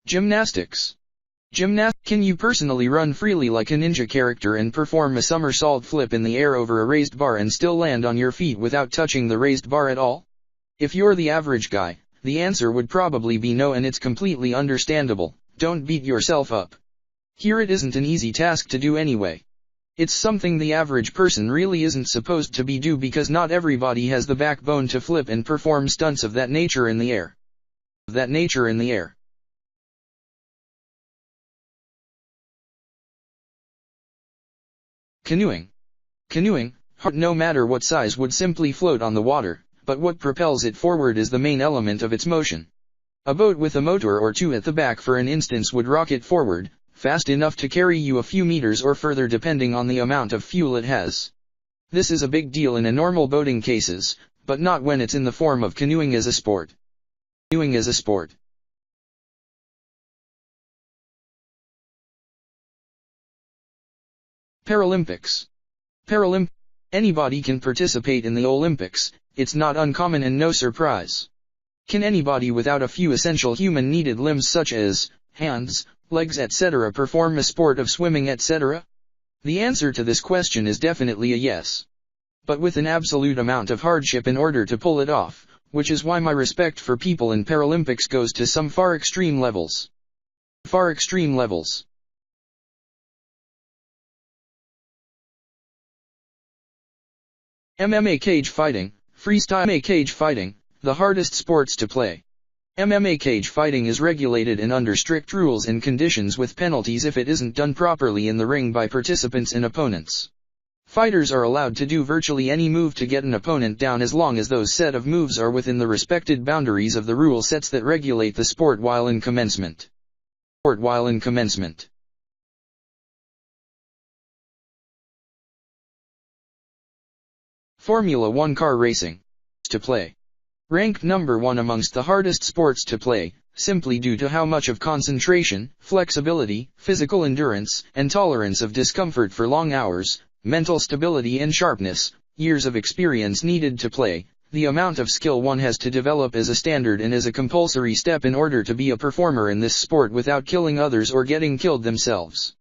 Gymnastics. Can you personally run freely like a ninja character and perform a somersault flip in the air over a raised bar and still land on your feet without touching the raised bar at all? If you're the average guy, the answer would probably be no, and it's completely understandable. Don't beat yourself up. Here it isn't an easy task to do anyway. It's something the average person really isn't supposed to be do, because not everybody has the backbone to flip and perform stunts of that nature in the air. Canoeing. No matter what size, would simply float on the water, but what propels it forward is the main element of its motion. A boat with a motor or two at the back, for an instance, would rock it forward, fast enough to carry you a few meters or further depending on the amount of fuel it has. This is a big deal in a normal boating cases, but not when it's in the form of canoeing as a sport. Paralympics. Anybody can participate in the Olympics. It's not uncommon and no surprise. Can anybody without a few essential human needed limbs such as hands, legs, etc. perform a sport of swimming, etc.? The answer to this question is definitely a yes. But with an absolute amount of hardship in order to pull it off, which is why my respect for people in Paralympics goes to some far extreme levels. MMA cage fighting, freestyle MMA cage fighting, the hardest sports to play. MMA cage fighting is regulated and under strict rules and conditions, with penalties if it isn't done properly in the ring by participants and opponents. Fighters are allowed to do virtually any move to get an opponent down, as long as those set of moves are within the respected boundaries of the rule sets that regulate the sport while in commencement. Formula 1 car racing. To play. Ranked number 1 amongst the hardest sports to play, simply due to how much of concentration, flexibility, physical endurance, and tolerance of discomfort for long hours, mental stability and sharpness, years of experience needed to play, the amount of skill one has to develop as a standard and as a compulsory step in order to be a performer in this sport without killing others or getting killed themselves.